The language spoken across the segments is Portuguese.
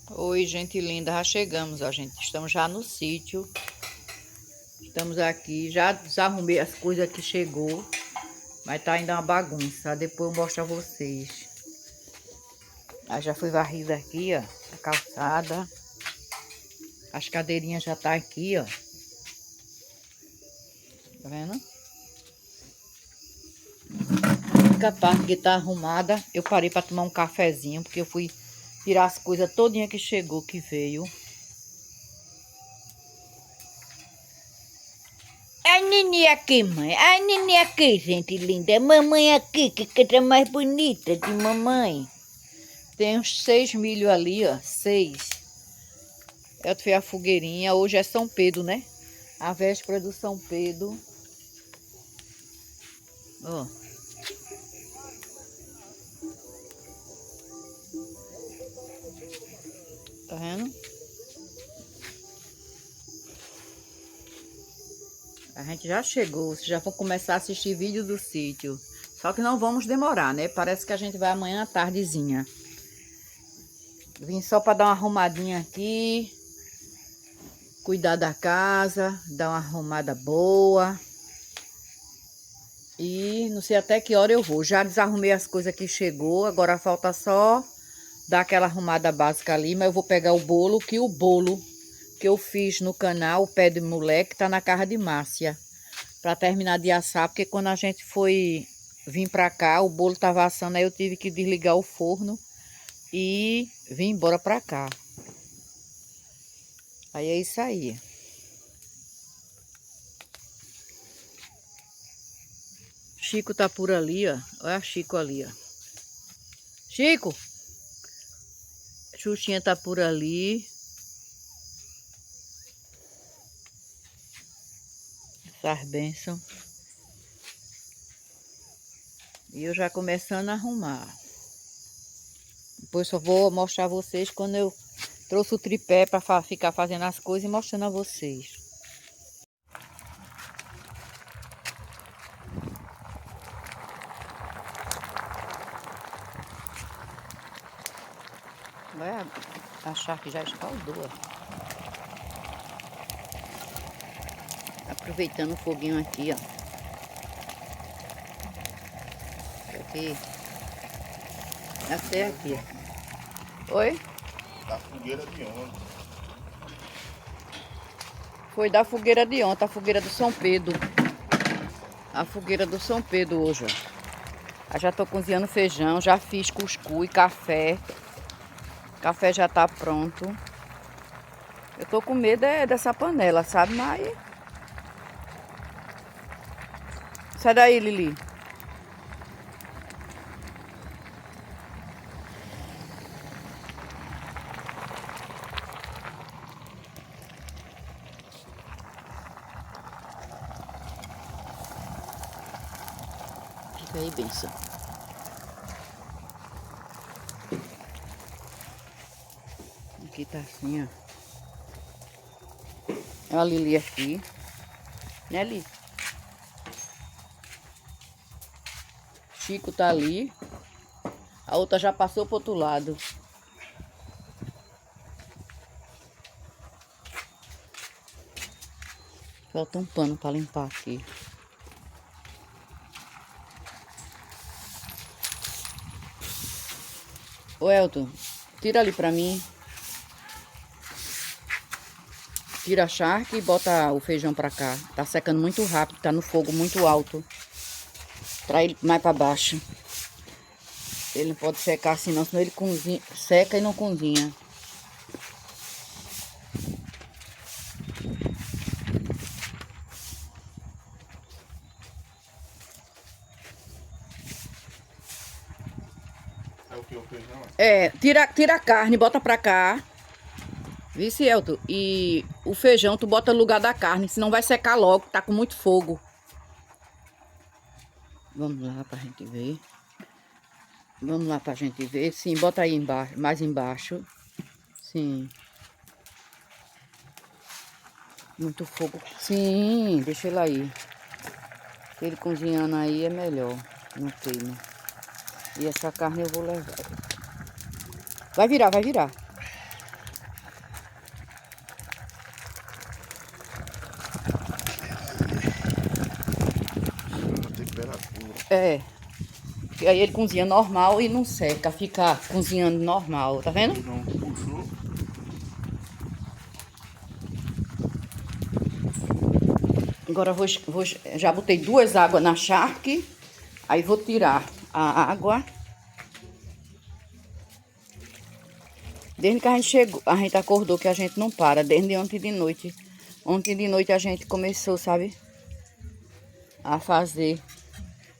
Oi, gente linda, já chegamos, ó, gente. Estamos já no sítio. Estamos aqui, já desarrumei as coisas que chegou, mas tá ainda uma bagunça. Depois eu mostro a vocês. Aí já foi varrida aqui, ó, a calçada. As cadeirinhas já tá aqui, ó. Tá vendo? A única parte que tá arrumada, eu parei para tomar um cafezinho, porque eu fui tirar as coisas todinha que chegou, que veio. A Nini aqui, mãe. A Nini aqui, gente linda. A mamãe aqui, que coisa mais bonita de mamãe. Tem uns 6 milho ali, ó. 6. Eu fiz a fogueirinha. Hoje é São Pedro, né? A véspera do São Pedro. Ó. Tá vendo? A gente já chegou. Vocês já vão começar a assistir vídeo do sítio. Só que não vamos demorar, né? Parece que a gente vai amanhã à tardezinha. Vim só para dar uma arrumadinha aqui. Cuidar da casa. Dar uma arrumada boa. E não sei até que hora eu vou. Já desarrumei as coisas que chegou. Agora falta só dar aquela arrumada básica ali. Mas eu vou pegar o bolo, que o bolo que eu fiz no canal, o pé de moleque, tá na casa de Márcia. Pra terminar de assar, porque quando a gente foi vir pra cá, o bolo tava assando, aí eu tive que desligar o forno e vim embora pra cá. Aí é isso aí. Chico tá por ali, ó. Olha Chico ali, ó. Chico! Xuxinha tá por ali. Essas bênçãos. E eu já começando a arrumar. Depois só vou mostrar a vocês quando eu trouxe o tripé para ficar fazendo as coisas e mostrando a vocês. Vai achar que já escaldou. Aproveitando o foguinho aqui, ó. Aqui. Até aqui. Oi? Da fogueira de ontem. Foi da fogueira de ontem, a fogueira do São Pedro. A fogueira do São Pedro hoje, ó. Eu já tô cozinhando feijão, já fiz cuscuz, café. O café já tá pronto. Eu tô com medo dessa panela, sabe? Mas... sai daí, Lili. Fica aí, benção. Aqui tá assim, ó. Olha a Lili aqui. Né, Lili? Chico tá ali. A outra já passou pro outro lado. Falta um pano pra limpar aqui. Ô, Elton, tira ali pra mim. Tira a charque e bota o feijão pra cá. Tá secando muito rápido, tá no fogo muito alto. Traz ele mais pra baixo. Ele não pode secar assim não, senão ele cozinha, seca e não cozinha. É o que o feijão? É, tira a carne, bota pra cá. Vice, Elton. E o feijão tu bota no lugar da carne, senão vai secar logo, tá com muito fogo. Vamos lá pra gente ver. Vamos lá pra gente ver. Sim, bota aí embaixo, mais embaixo. Sim. Muito fogo. Sim, deixa ele aí. Ele cozinhando aí é melhor. Não queima. E essa carne eu vou levar. Vai virar, vai virar. É. E aí ele cozinha normal e não seca, fica cozinhando normal, tá vendo? Não puxou. Agora já botei 2 águas na charque. Aí vou tirar a água. Desde que a gente chegou, a gente acordou que a gente não para, desde ontem de noite. Ontem de noite a gente começou, sabe? A fazer.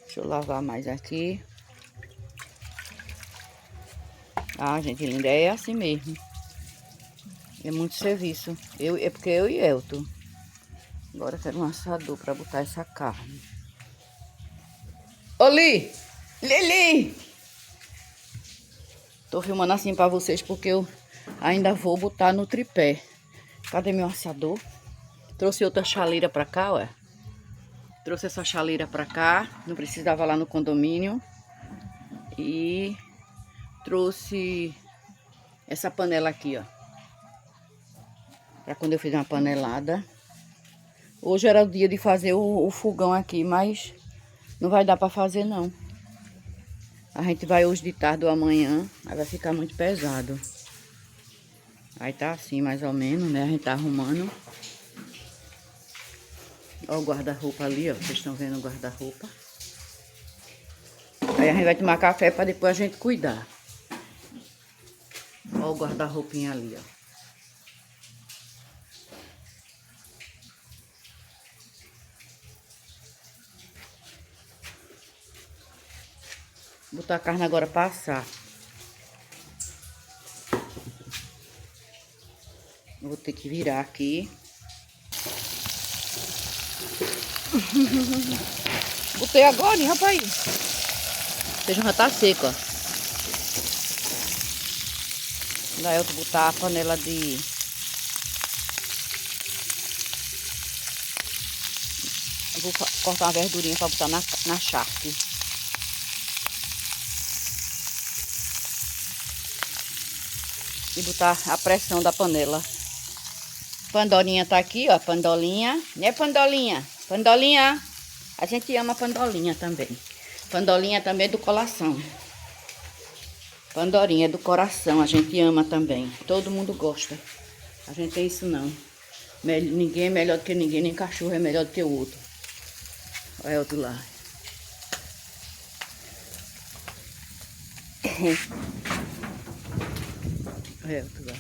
Deixa eu lavar mais aqui. Ah, gente linda, é assim mesmo. É muito serviço. É porque eu e Elton. Agora eu quero um assador para botar essa carne. Oli! Lili! Tô filmando assim para vocês porque eu ainda vou botar no tripé. Cadê meu assador? Trouxe outra chaleira para cá, ué. Trouxe essa chaleira para cá. Não precisava lá no condomínio. E trouxe essa panela aqui, ó. Para quando eu fizer uma panelada. Hoje era o dia de fazer o fogão aqui, mas não vai dar para fazer não. A gente vai hoje de tarde ou amanhã, aí vai ficar muito pesado. Aí tá assim mais ou menos, né? A gente tá arrumando. Ó o guarda-roupa ali, ó. Vocês estão vendo o guarda-roupa. Aí a gente vai tomar café para depois a gente cuidar. Ó o guarda-roupinha ali, ó. Vou botar a carne agora pra assar. Eu vou ter que virar aqui. Botei agora, hein, rapaz? O feijão já tá seco, ó. Daí eu vou botar a panela de... Eu vou cortar uma verdurinha pra botar na charque. E botar a pressão da panela. Pandolinha tá aqui, ó. Pandolinha. Né, Pandolinha? Pandolinha. A gente ama Pandolinha também. Pandolinha também é do coração. Pandorinha é do coração. A gente ama também. Todo mundo gosta. A gente tem isso não. Ninguém é melhor do que ninguém. Nem cachorro é melhor do que o outro. Olha o outro lá. Olha o outro lá.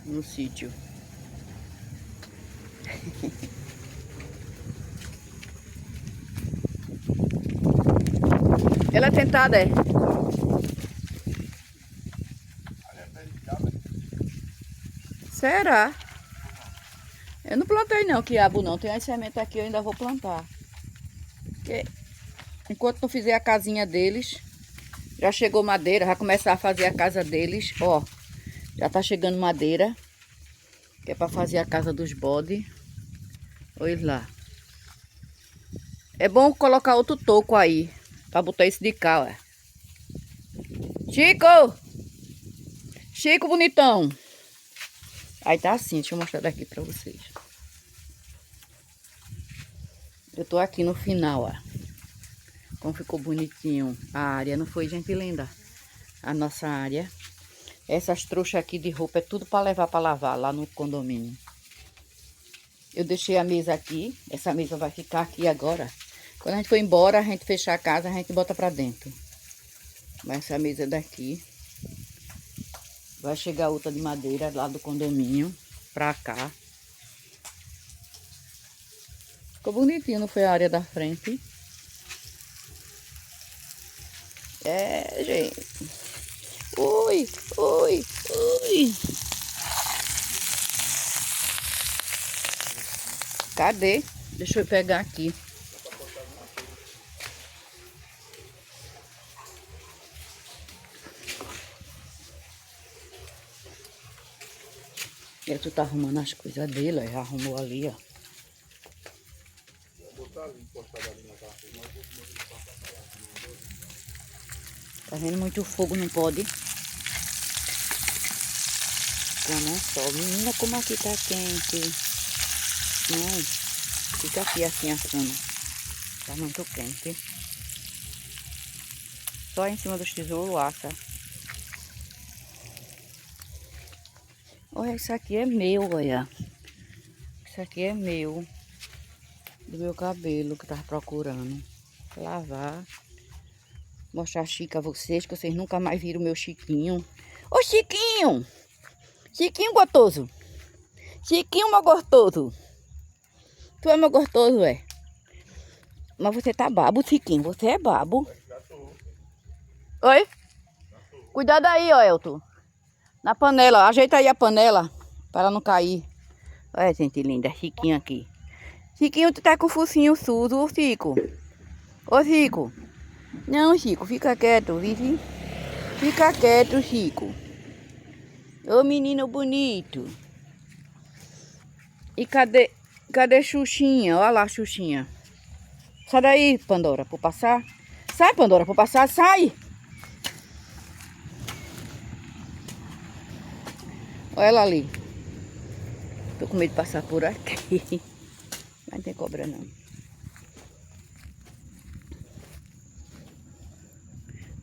No sítio. Ela é tentada, é? Será? Eu não plantei não, quiabo não. Tem as sementes aqui, eu ainda vou plantar. Porque enquanto não fizer a casinha deles, já chegou madeira, vai começar a fazer a casa deles. Ó, já tá chegando madeira, que é pra fazer a casa dos bodes. Olha lá. É bom colocar outro toco aí, pra botar esse de cá, ó. Chico! Chico, bonitão! Aí tá assim, deixa eu mostrar daqui pra vocês. Eu tô aqui no final, ó. Como ficou bonitinho a área, não foi, gente linda? A nossa área. Essas trouxas aqui de roupa é tudo para levar para lavar lá no condomínio. Eu deixei a mesa aqui. Essa mesa vai ficar aqui agora. Quando a gente for embora, a gente fechar a casa, a gente bota para dentro. Mas essa mesa daqui. Vai chegar outra de madeira lá do condomínio pra cá. Ficou bonitinho, não foi a área da frente? É, gente. Ui, ui, ui. Cadê? Deixa eu pegar aqui. Ele tu tá arrumando as coisas dele, ó. Já arrumou ali, ó. Tá vendo? Muito fogo não pode. Quando é sol. Menina, como aqui tá quente. Não. Fica aqui assim assando. Tá muito quente. Só em cima dos tesouros assa. Olha, isso aqui é meu, olha. Isso aqui é meu. Do meu cabelo que eu tava procurando. Vou lavar. Mostrar Chico a vocês, que vocês nunca mais viram o meu Chiquinho. Ô Chiquinho! Chiquinho gostoso! Chiquinho, meu gostoso! Tu é meu gostoso, é? Mas você tá babo, Chiquinho. Você é babo. Oi? Cuidado aí, ó, Elton. Na panela. Ajeita aí a panela. Para ela não cair. Olha, gente linda. Chiquinho aqui. Chiquinho, tu tá com o focinho sujo, ô Chico. Ô Chico. Não, Chico. Fica quieto, viu? Fica quieto, Chico. Ô menino bonito. E cadê Xuxinha? Olha lá, Xuxinha. Sai daí, Pandora, por passar. Sai, Pandora, por passar, sai. Olha ela ali. Tô com medo de passar por aqui. Mas não tem cobra não.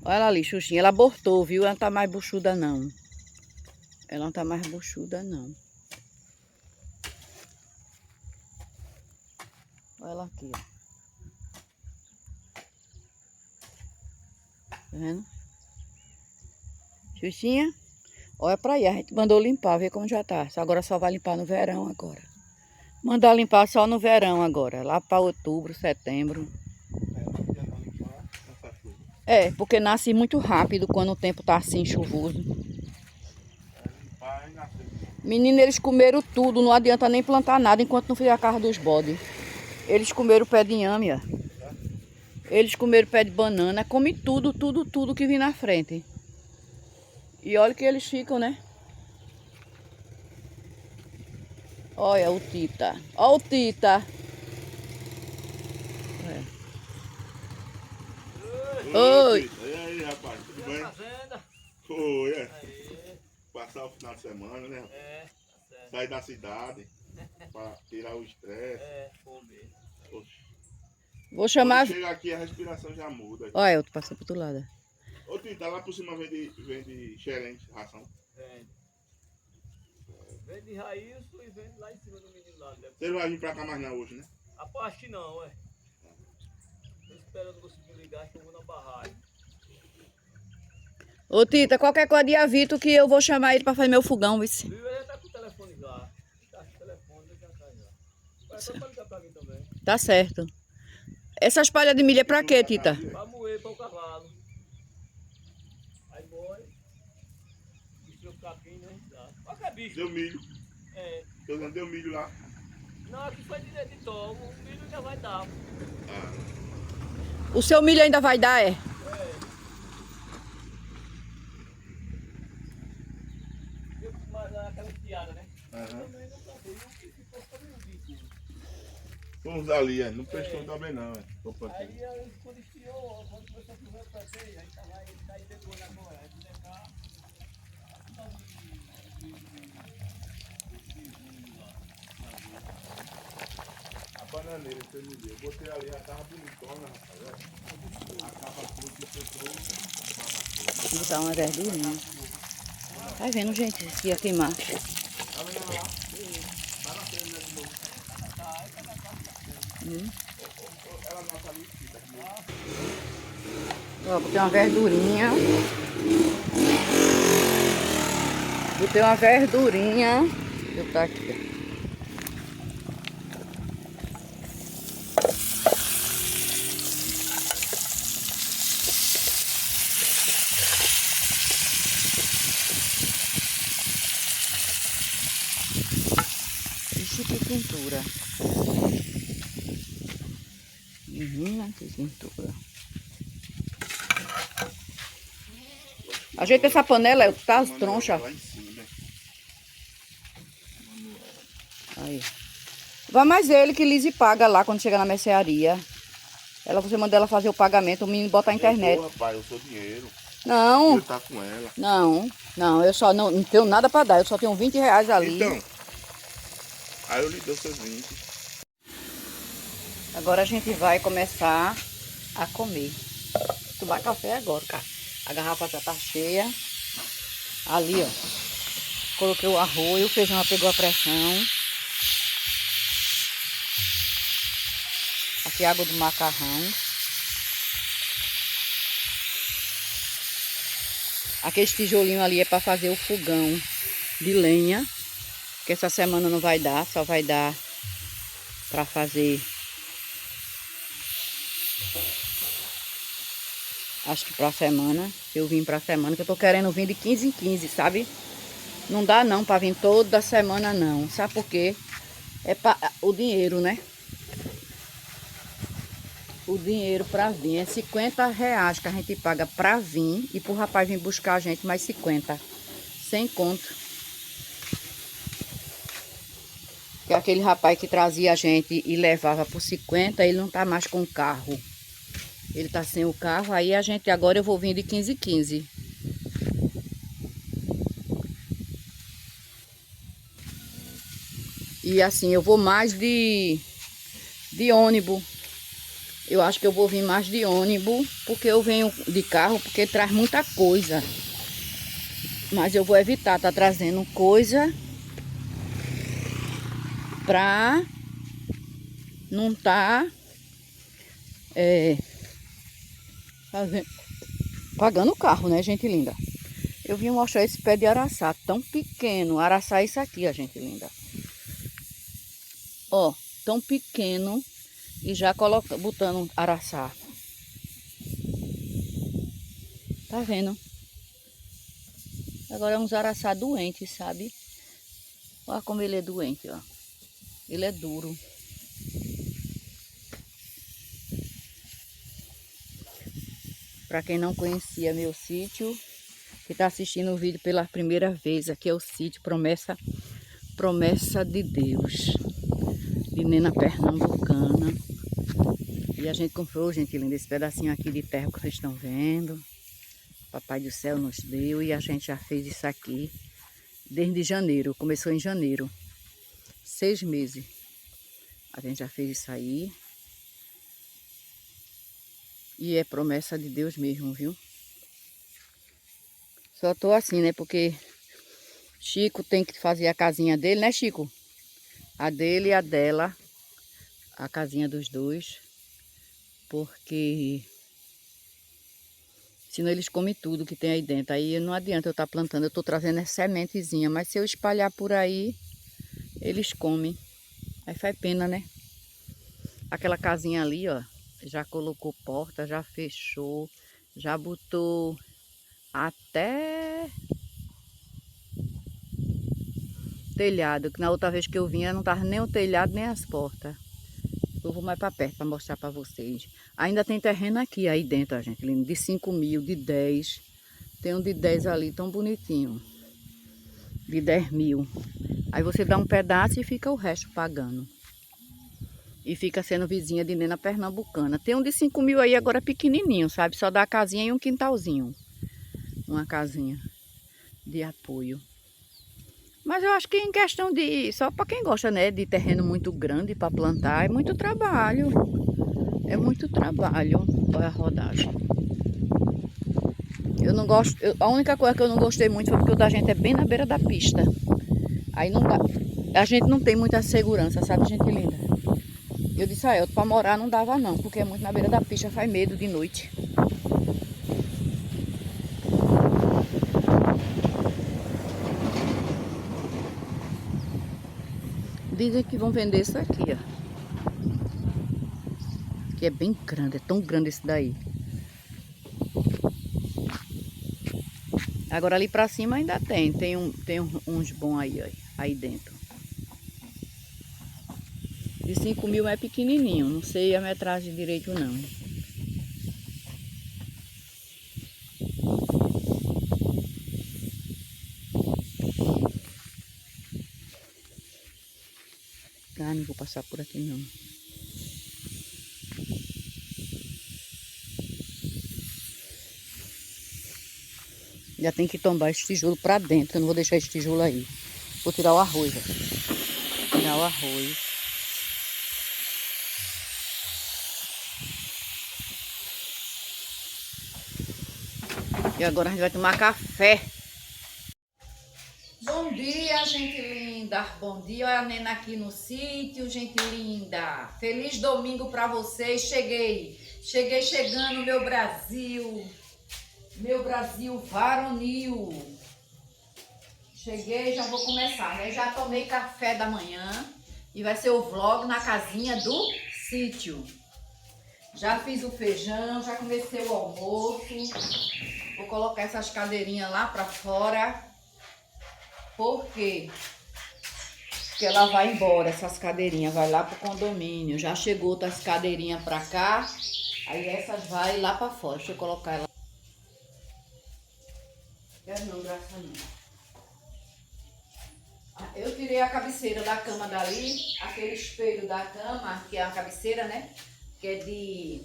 Olha ela ali, Xuxinha. Ela abortou, viu? Ela não tá mais buchuda não. Ela não tá mais buchuda não. Olha ela aqui, ó. Tá vendo? Xuxinha. Olha pra aí. A gente mandou limpar, ver como já tá. Agora só vai limpar no verão agora. Mandar limpar só no verão agora. Lá pra outubro, setembro. É, porque nasce muito rápido quando o tempo tá assim chuvoso. Menino, eles comeram tudo. Não adianta nem plantar nada enquanto não fizer a casa dos bodes. Eles comeram pé de inhame, ó. Eles comeram pé de banana. Come tudo, tudo, tudo que vem na frente. E olha que eles ficam, né? Olha o Tita. Olha o Tita. Oi. E aí, rapaz, tudo bem? Oi, é. Passar o final de semana, né? É, tá certo. Sair da cidade pra tirar o estresse. É, bom mesmo. Oxe. Vou chamar. Quando chega aqui a respiração já muda. Olha, eu tô passando pro outro lado. Ô, Tita, lá por cima vende xerente, ração. Vende. Vende de Raílson e vende lá em cima do menino lá. Né? Você não vai vir pra cá mais não hoje, né? Rapaz, acho que não, ué. Tô esperando conseguir ligar que eu vou na barragem. Ô Tita, qualquer coisa de avito que eu vou chamar ele pra fazer meu fogão, vice. Viu? Ele já tá com o telefone já. Tá com o telefone, ele já tá já. Vai só pra ligar pra mim também. Tá certo. Essas palhas de milho é pra quê, Tita? Pra moer para o cavalo. Aí moe. Bicho o capim, né? Dá. Olha que é bicho. Deu milho. É. Eu não deu milho lá. Não, aqui foi de tomo. O milho já vai dar. Ah. O seu milho ainda vai dar, é? Mas aquela piada, né? Aham. Vamos ali, não prestou também não. Opa, Aí quando esfriou, quando começou a chover, eu passei, aí tava aí depois na moeda, aí de cá. a bananeira que você me deu. Eu botei ali, ela tava bonitona, rapaz. A capa toda que fechou. Vou botar uma verdurinha. Vai vendo, gente, se ia queimar. Ó, botei uma verdurinha. Botei uma verdurinha. Deixa eu botar aqui. Ixi, que quentura. Menina, que quentura. Ajeita essa panela, tá as tronchas. Lá em cima. Aí. Vai mais ele que Lise paga lá quando chega na mercearia. Você manda ela fazer o pagamento, o menino bota a internet. Eu, rapaz, eu sou dinheiro. Não, Eu tá com ela. não, eu só não tenho nada pra dar, eu só tenho R$20 ali. Então, aí eu lhe dou seus 20. Agora a gente vai começar a comer. Tomar café agora, cara. A garrafa já tá cheia. Ali, ó. Coloquei o arroz, o feijão pegou a pressão. Aqui a água do macarrão. Aquele tijolinho ali é para fazer o fogão de lenha. Que essa semana não vai dar, só vai dar para fazer. Acho que pra semana. Eu vim pra semana, que eu tô querendo vir de 15 em 15, sabe? Não dá não pra vir toda semana não. Sabe por quê? É o dinheiro, né? O dinheiro pra vir é R$50 que a gente paga pra vir. E pro rapaz vir buscar a gente mais 50. Sem conto. Que aquele rapaz que trazia a gente e levava por 50, ele não tá mais com o carro. Ele tá sem o carro, aí a gente agora eu vou vir de 15 em 15. E assim, eu vou mais de ônibus. Eu acho que eu vou vir mais de ônibus, porque eu venho de carro, porque traz muita coisa. Mas eu vou evitar tá trazendo coisa pra não tá pagando o carro, né, gente linda? Eu vim mostrar esse pé de araçá, tão pequeno. Araçá é isso aqui, ó, gente linda. Ó, tão pequeno e já botando araçá. Tá vendo? Agora é uns araçá doentes, sabe? Olha como ele é doente, ó. Ele é duro. Para quem não conhecia meu sítio, que está assistindo o vídeo pela primeira vez, aqui é o sítio Promessa de Deus, de Nena Pernambucana. E a gente comprou, gente linda, esse pedacinho aqui de terra que vocês estão vendo. Papai do céu nos deu e a gente já fez isso aqui desde janeiro. Começou em janeiro. 6 meses. A gente já fez isso aí. E é promessa de Deus mesmo, viu? Só tô assim, né? Porque Chico tem que fazer a casinha dele, né, Chico? A dele e a dela. A casinha dos dois. Porque senão eles comem tudo que tem aí dentro. Aí não adianta eu estar plantando. Eu tô trazendo essa sementezinha. Mas se eu espalhar por aí, eles comem. Aí faz pena, né? Aquela casinha ali, ó. Já colocou porta, já fechou. Já botou até telhado. Que na outra vez que eu vinha não tava nem o telhado, nem as portas. Eu vou mais para perto para mostrar para vocês. Ainda tem terreno aqui, aí dentro, ó, gente. De 5 mil, de 10. Tem um de 10 ali, tão bonitinho. De 10 mil. Aí você dá um pedaço e fica o resto pagando. E fica sendo vizinha de Nena Pernambucana. Tem um de 5 mil aí agora pequenininho, sabe? Só dá a casinha e um quintalzinho. Uma casinha de apoio. Mas eu acho que em questão de... Só para quem gosta, né? De terreno muito grande para plantar. É muito trabalho. É muito trabalho. Olha a rodagem. Eu não gosto... a única coisa que eu não gostei muito foi porque o da gente é bem na beira da pista. Aí não dá... A gente não tem muita segurança, sabe, gente linda? Eu disse a Elton, para morar não dava não, porque é muito na beira da pista, faz medo de noite. Dizem que vão vender isso aqui, ó. Que é bem grande, é tão grande esse daí. Agora ali pra cima ainda tem uns bons aí, ó, aí dentro. De 5 mil é pequenininho, não sei a metragem direito não. Ah, não vou passar por aqui não. Já tem que tombar esse tijolo pra dentro, eu não vou deixar esse tijolo aí. Vou tirar o arroz, ó. Tirar o arroz. E agora a gente vai tomar café. Bom dia, gente linda. Bom dia, olha a Nena aqui no sítio, gente linda. Feliz domingo pra vocês. Cheguei chegando, meu Brasil. Meu Brasil varonil. Cheguei, já vou começar, né? Já tomei café da manhã e vai ser o vlog na casinha do sítio. Já fiz o feijão, já comecei o almoço. Vou colocar essas cadeirinhas lá pra fora. Por quê? Porque ela vai embora, essas cadeirinhas, vai lá pro condomínio. Já chegou outras cadeirinhas pra cá, aí essas vai lá pra fora. Deixa eu colocar ela. Quero não, graças a Deus. Eu tirei a cabeceira da cama dali, aquele espelho da cama, que é a cabeceira, né? Que é de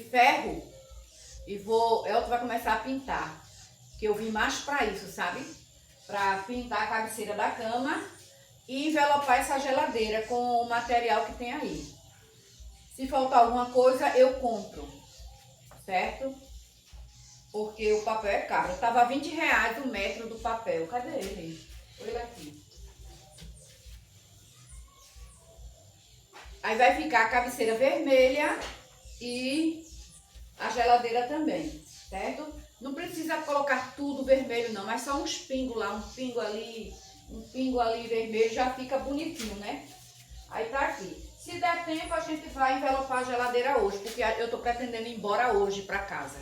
ferro. E Elton vai começar a pintar. Que eu vim mais pra isso, sabe? Pra pintar a cabeceira da cama e envelopar essa geladeira com o material que tem aí. Se faltar alguma coisa, eu compro, certo? Porque o papel é caro. Tava R$20 o metro do papel. Cadê ele? Olha ele aqui. Aí vai ficar a cabeceira vermelha e a geladeira também, certo? Não precisa colocar tudo vermelho não, mas só uns pingos lá, um pingo ali vermelho, já fica bonitinho, né? Aí tá aqui. Se der tempo, a gente vai envelopar a geladeira hoje, porque eu tô pretendendo ir embora hoje pra casa.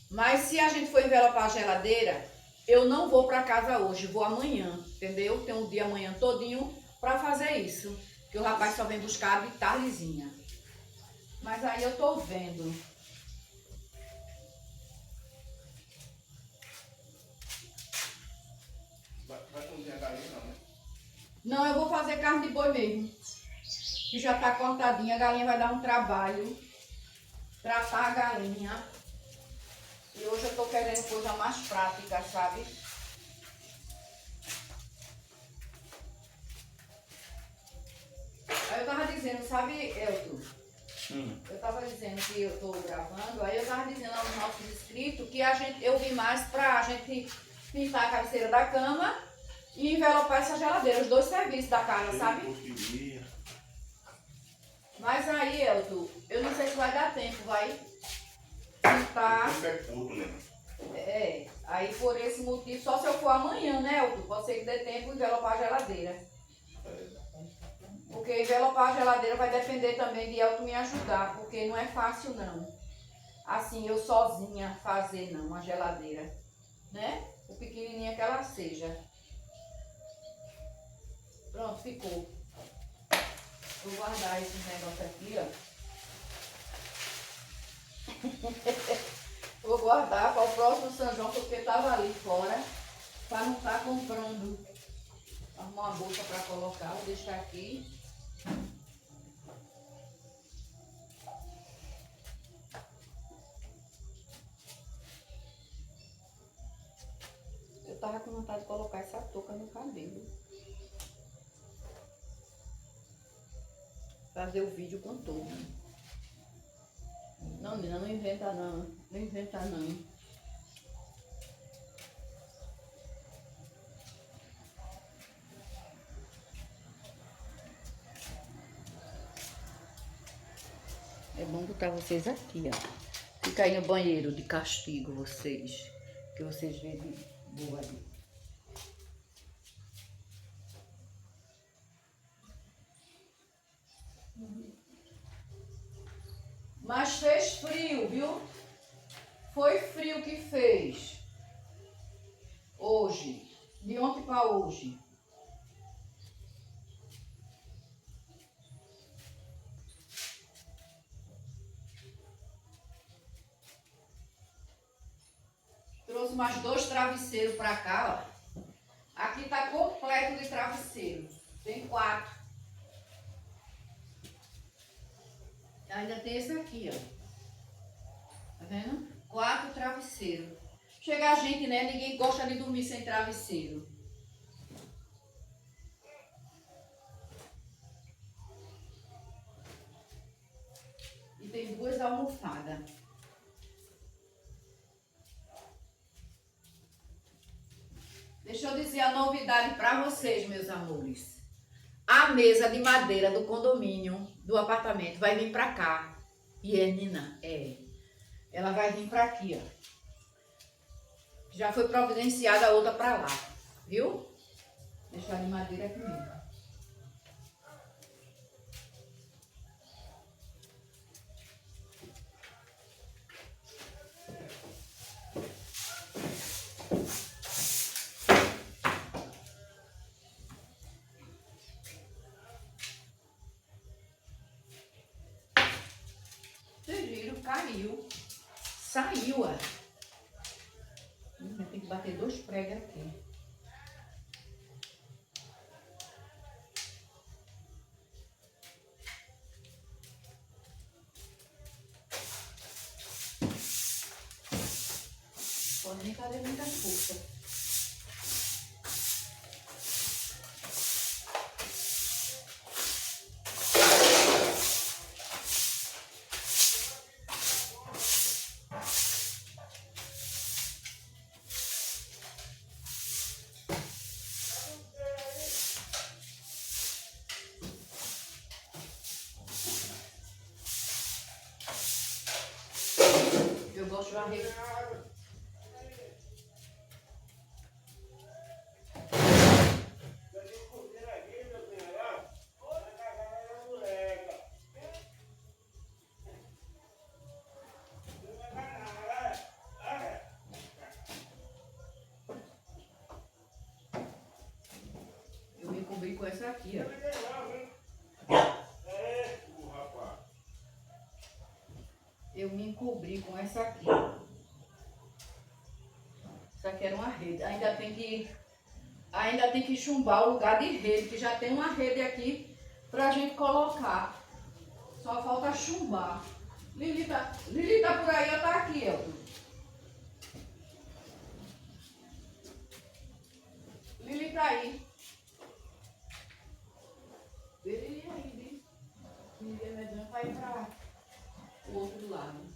Mas se a gente for envelopar a geladeira, eu não vou pra casa hoje, vou amanhã, entendeu? Tem um dia amanhã todinho pra fazer isso, que o rapaz só vem buscar de tardezinha. Mas aí eu tô vendo. Vai cozinhar a galinha não, né? Não, eu vou fazer carne de boi mesmo. Que já tá cortadinha, a galinha vai dar um trabalho. Tratar a galinha. E hoje eu tô querendo coisa mais prática, sabe? Aí eu tava dizendo, sabe, Elton? Eu tava dizendo que eu tô gravando, aí eu tava dizendo aos nossos inscritos que eu vim mais pra gente pintar a cabeceira da cama e envelopar essa geladeira, os dois serviços da casa, sabe? Mas aí, Elton, eu não sei se vai dar tempo, vai pintar. Aí por esse motivo, só se eu for amanhã, né, Elton? Pode ser que dê tempo envelopar a geladeira. Porque envelopar a geladeira vai depender também de Elton me ajudar, porque não é fácil não. Assim, eu sozinha fazer não, a geladeira, né? O pequenininha que ela seja. Pronto, ficou. Vou guardar esse negócio aqui, ó. Vou guardar para o próximo São João, porque tava ali fora, para não estar comprando. Arrumar uma bolsa para colocar, vou deixar aqui. Eu tava com vontade de colocar essa touca no cabelo. Fazer o vídeo com touca. Não, menina, não inventa não. Não inventa não. É bom botar vocês aqui, ó. Fica aí no banheiro de castigo, vocês. Que vocês veem de boa ali. Mas fez frio, viu? Foi frio que fez. Hoje. De ontem para hoje. Trouxe mais 2 travesseiros para cá, ó. Aqui tá completo de travesseiro. Tem 4. Ainda tem esse aqui, ó. Tá vendo? 4 travesseiros. Chega a gente, né? Ninguém gosta de dormir sem travesseiro. E tem 2 almofadas. Deixa eu dizer a novidade para vocês, meus amores. A mesa de madeira do condomínio, do apartamento, vai vir para cá. E é, Nina, ela vai vir para aqui, ó. Já foi providenciada a outra para lá, viu? Deixar de madeira comigo. Vocês viram? Caiu. Saiu, ó. Tem que bater 2 pregos aqui. Pode nem fazer muita força. Eu gosto de varrer. Eu me cobri com essa aqui, ó. Eu me encobri com essa aqui. Essa aqui era uma rede. Ainda tem que chumbar o lugar de rede, que já tem uma rede aqui pra gente colocar. Só falta chumbar. Lili tá por aí, ó, tá aqui, ó. Lili tá aí. Lili aí, né? Lili é medonha pra ir pra o outro lado.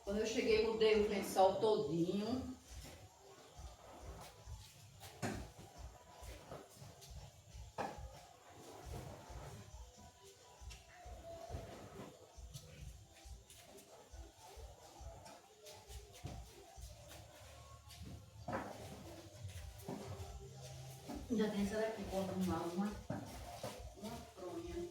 Quando eu cheguei, mudei o lençol todinho. Ainda tem essa daqui, vou arrumar uma fronha.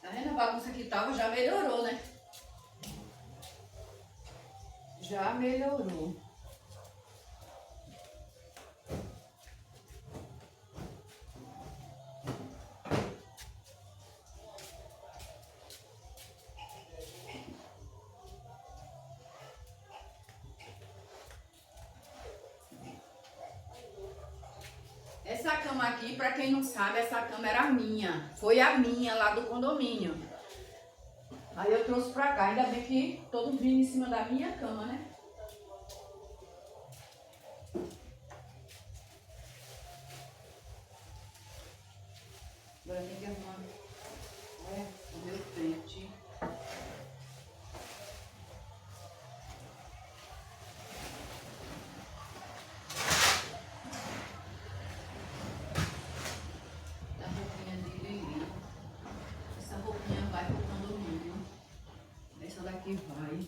Tá vendo a bagunça que tava? Já melhorou, né? Já melhorou. Essa cama aqui, pra quem não sabe, essa cama era minha. Foi a minha lá do condomínio. Aí eu trouxe pra cá. Ainda bem que todo mundo vinha em cima da minha cama, né? Agora tem que arrumar. O meu frente. vai.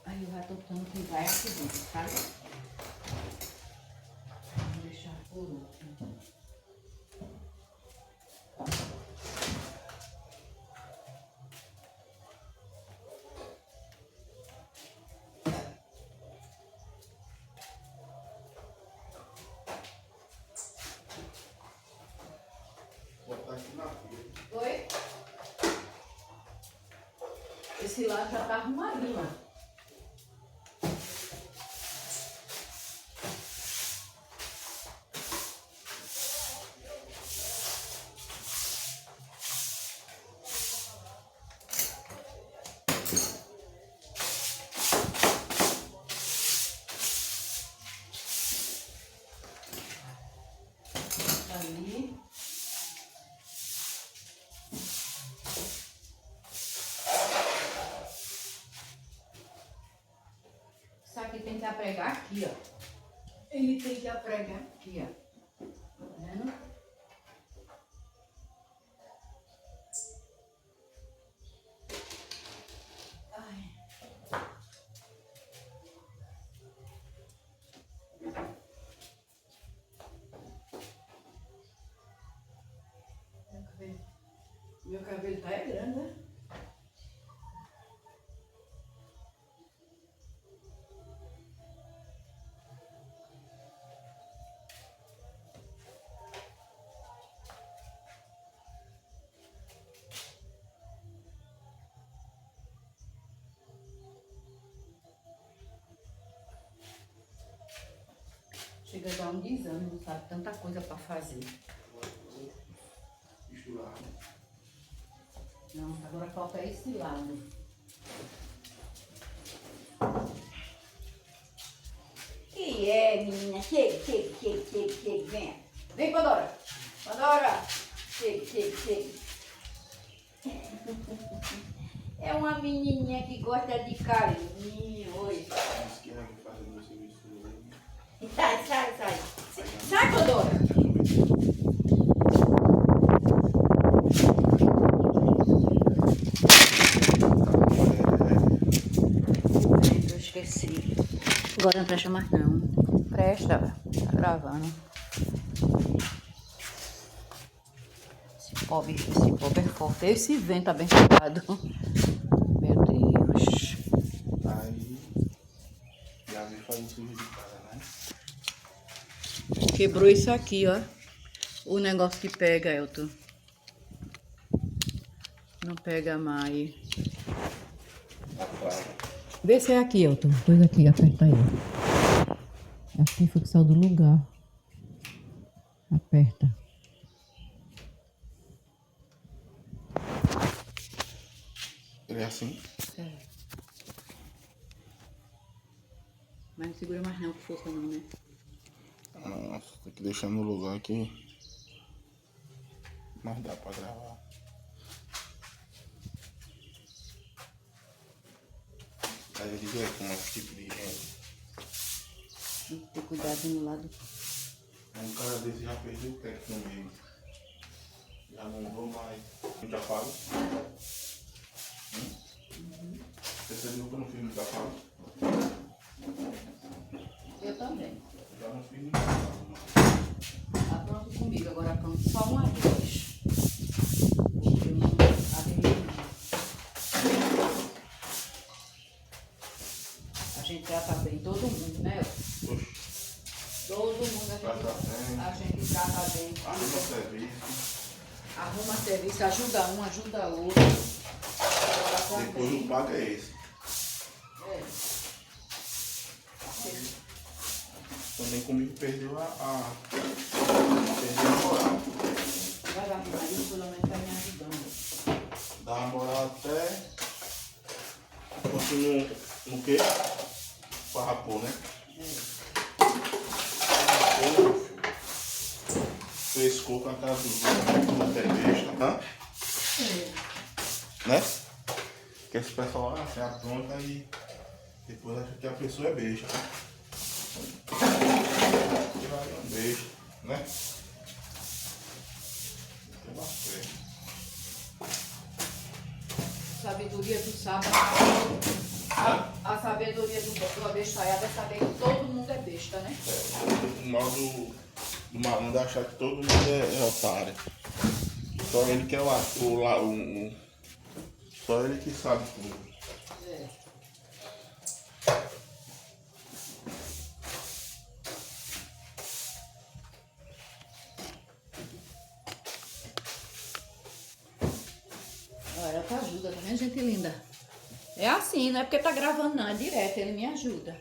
Aí eu já tô botando que vai aqui dentro, sabe? Vou deixar por último. Botar aqui na pia. Oi? Esse lado já tá arrumadinho, ó. Ali. Isso aqui tem que apregar aqui, ó. Ele tem que apregar aqui, ó. Tá vendo? Ai. Meu cabelo tá grande, né? Chega a dar um desânimo, não sabe? Tanta coisa pra fazer. Misturar. Não, agora falta esse lado. Que é, menina? Chega. Vem. Vem, Pandora. Pandora. Chega. É uma menininha que gosta de carinho. Oi. Diz que ela vai fazer meu serviço hoje. Sai. Sai, Pandora. Eu esqueci. Agora não presta mais não. Presta, tá gravando. Esse pobre é forte. Esse vento abençoado. Meu Deus. Aí, já vem fazendo sujo de casa, né? Quebrou isso aqui, ó. O negócio que pega, Elton. Não pega mais. Vê se é aqui, Elton. Pois aqui, aperta aí. Acho que foi que saiu do lugar. Aperta. Ele é assim? É. Mas não segura mais não, com força não, né? Nossa, tem que deixar no lugar aqui. Mas dá pra gravar. Aí ele vê como é esse tipo de gente. Tem que ter cuidado no lado. Um cara desse já perdeu o teto no meio. Já não vou mais. Muito afago. Percebeu que eu não fiz muito afago? Eu também. Já não fiz muito afago. Tá pronto comigo, agora pronto só uma vez. Porque eu não abri. A gente trata bem todo mundo, né? Oxi, Todo mundo trata bem. a gente trata bem. Arruma serviço. Arruma serviço, ajuda um, ajuda outro. Agora Depois o também. pago é esse. É. Também comigo perdeu perdeu a moral. Vai lá, marido, pelo menos tá me ajudando. Dá a moral até. Continua no quê? Farrapou, né? Farrapou, meu filho. Frescou com a cara do outro, até besta, tá? Né? Que esse pessoal se apronta e depois acha que a pessoa é besta. Que vai é um besta, né? Tem bastante. sabedoria do sábado. A sabedoria do abestalhado é saber que todo mundo é besta, né? O mal do malandro é achar que todo mundo é otário. Só ele que é só ele que sabe tudo. É. Olha, tá ajuda, tá vendo, gente linda? É assim, não é porque tá gravando não, é direto, ele me ajuda.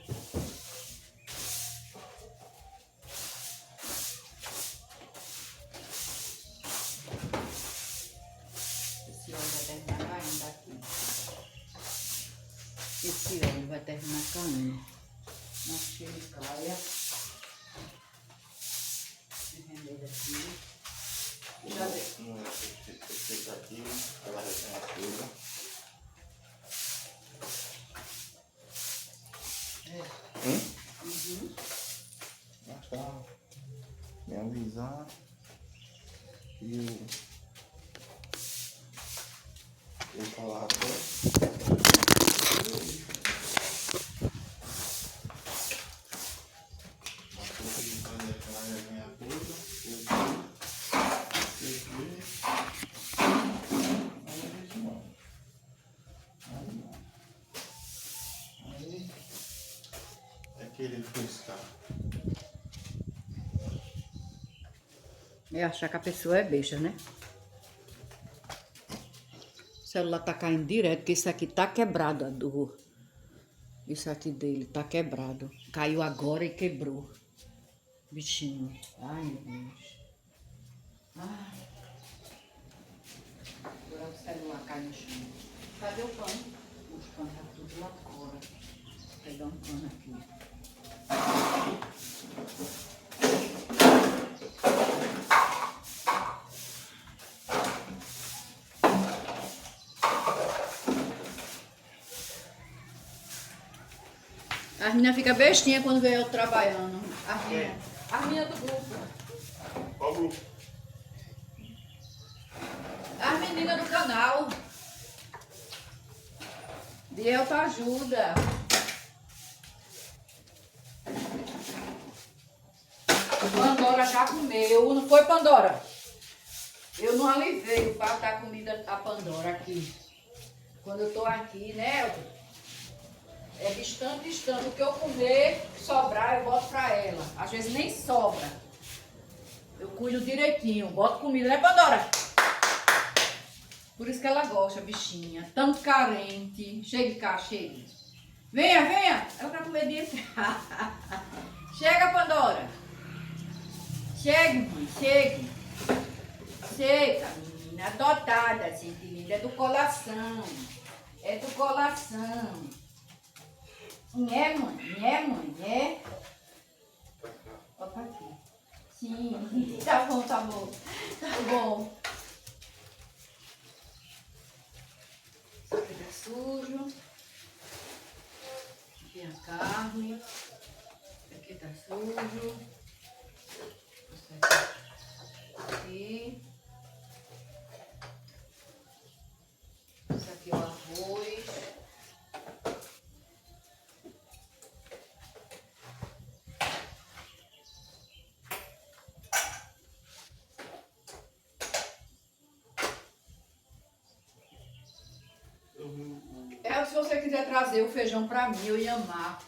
Esse óleo vai terminar caindo aqui. Esse óleo vai terminar caindo. Nossa, cheio de caia. Esse remédio aqui. Já dei. Esse aqui, ela retém a coisa. Uhum. Basta me avisar e eu falar querer pescar. É achar que a pessoa é besta, né? O celular tá caindo direto, porque isso aqui tá quebrado, isso aqui dele tá quebrado. Caiu agora e quebrou. Bichinho. Ai, meu Deus. Ai. Agora o celular cai no chão. Cadê o pano? Os panos tá tudo lá fora. Vou pegar um pano aqui. As meninas ficam bestinhas quando vê eu trabalhando. As meninas do grupo. Qual grupo? As meninas do canal. De autoajuda. Pandora já comeu, não foi, Pandora? Eu não alivei para dar comida a Pandora aqui. Quando eu tô aqui, né, Elton? É distante. O que eu comer, sobrar, eu boto pra ela. Às vezes nem sobra. Eu cuido direitinho, boto comida, né, Pandora? Por isso que ela gosta, bichinha. Tão carente. Chegue cá, chegue. Venha, venha. Ela tá com medo de entrar. Chega, Pandora. Chegue, mãe, chegue. Chega, menina. Adotada, gente linda. É do coração. É do coração. É, mãe, é. Opa, aqui. Sim, tá bom. Tá bom. Isso aqui tá sujo. Aqui a carne. Aqui tá sujo. Isso aqui. Isso aqui é o arroz. Se você quiser trazer o feijão pra mim, eu ia amar.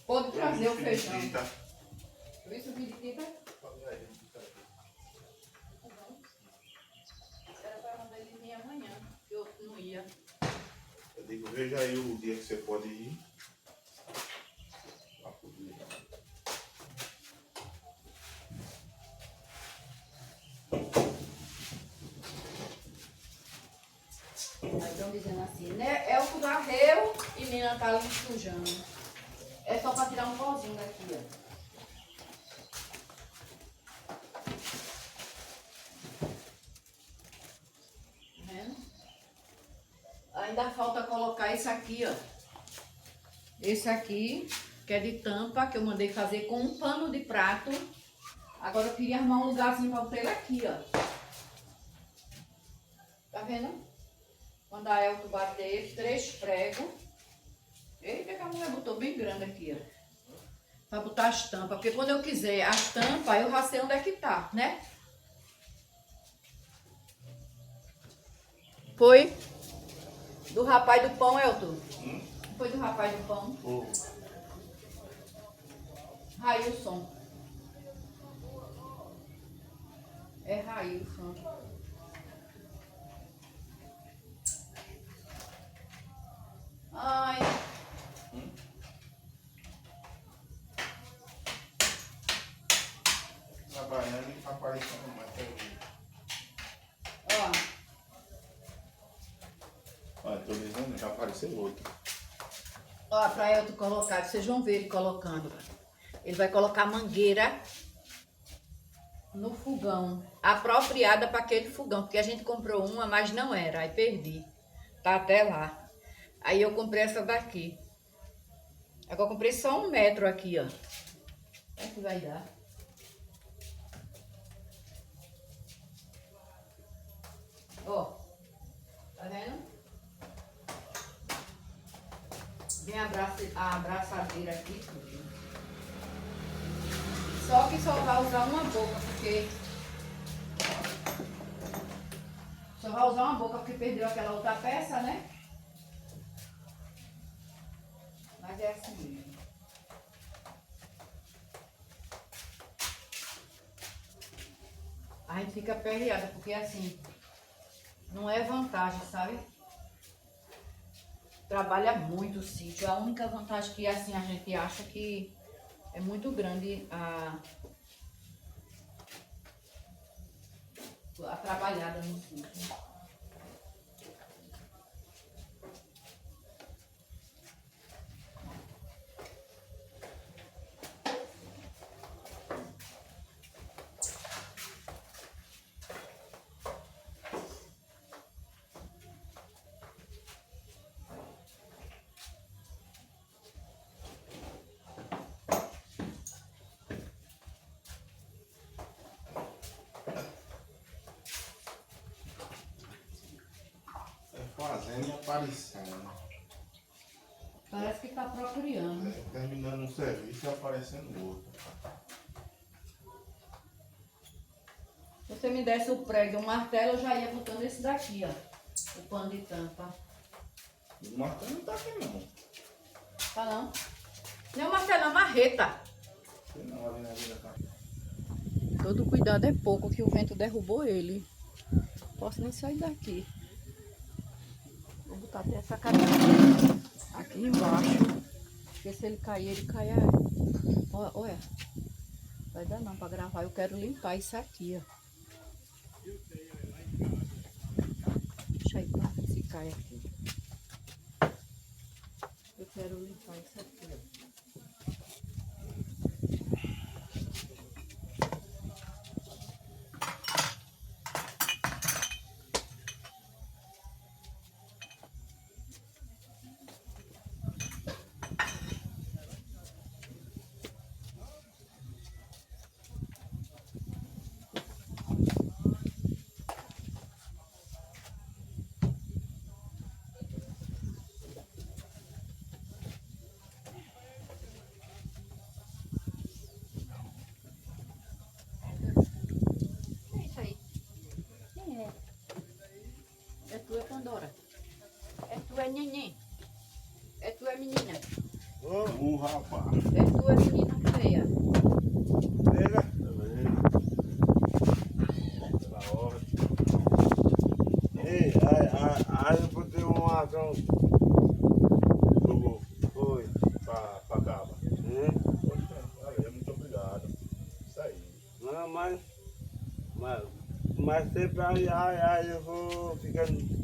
Pode trazer o feijão. Isso, piritita? Era pra mandar ele vir amanhã, que eu não ia. Eu digo, veja aí o dia que você pode ir. Aí estão dizendo assim, né? É o que varreu e Nina tá ali sujando. É só pra tirar um pozinho daqui, ó. Tá vendo? Ainda falta colocar esse aqui, ó. Esse aqui, que é de tampa, que eu mandei fazer com um pano de prato. Agora eu queria arrumar um lugarzinho pra botar ele aqui, ó. Tá vendo? Quando a Elton bater 3 pregos. Eita, que a mulher botou bem grande aqui, ó. Pra botar as tampas. Porque quando eu quiser as tampas, eu já sei onde é que tá, né? Foi do rapaz do pão, Elton? Foi do rapaz do pão? Railson. É Railson. Ai. Trabalhando e aparecendo mais também. Ó. Olha, tô dizendo, já apareceu outro. Ó, pra Elton colocar, vocês vão ver ele colocando. Ele vai colocar mangueira no fogão, apropriada para aquele fogão, porque a gente comprou uma, mas não era, aí perdi. Tá até lá. Aí eu comprei essa daqui. Agora eu comprei só 1 metro aqui, ó. É que vai dar. Ó. Tá vendo? Vem a abraçadeira aqui. Só que só vai usar uma boca, porque... Só vai usar uma boca porque perdeu aquela outra peça, né? Mas é assim mesmo. A gente fica aperreada, porque assim, não é vantagem, sabe? Trabalha muito o sítio. A única vantagem que assim a gente acha que é muito grande a trabalhada no sítio. Fazendo e aparecendo. Parece que tá procurando. Terminando um serviço e aparecendo outro. Se você me desse o prego e o martelo, eu já ia botando esse daqui, ó. O pano de tampa. O martelo não tá aqui não. Tá não? Não é o martelo, é a marreta. Não, ali na vida tá. Todo cuidado é pouco, que o vento derrubou ele. Posso nem sair daqui. Vou botar até essa cadeira aqui embaixo. Porque se ele cair, ele cai aí. Olha. Vai dar não pra gravar. Eu quero limpar isso aqui, ó. Deixa aí pra ver se cai aqui. Eu quero limpar isso aqui, ó. Pandora. É tu, é neném. É tu, é menina. Rapaz. É tu, é menina feia. Pega. Pela hora. Ei, aí eu botei uma ação. Foi Pra cava. Valeu, muito obrigado. Isso aí. Não, mas sempre aí eu vou ficando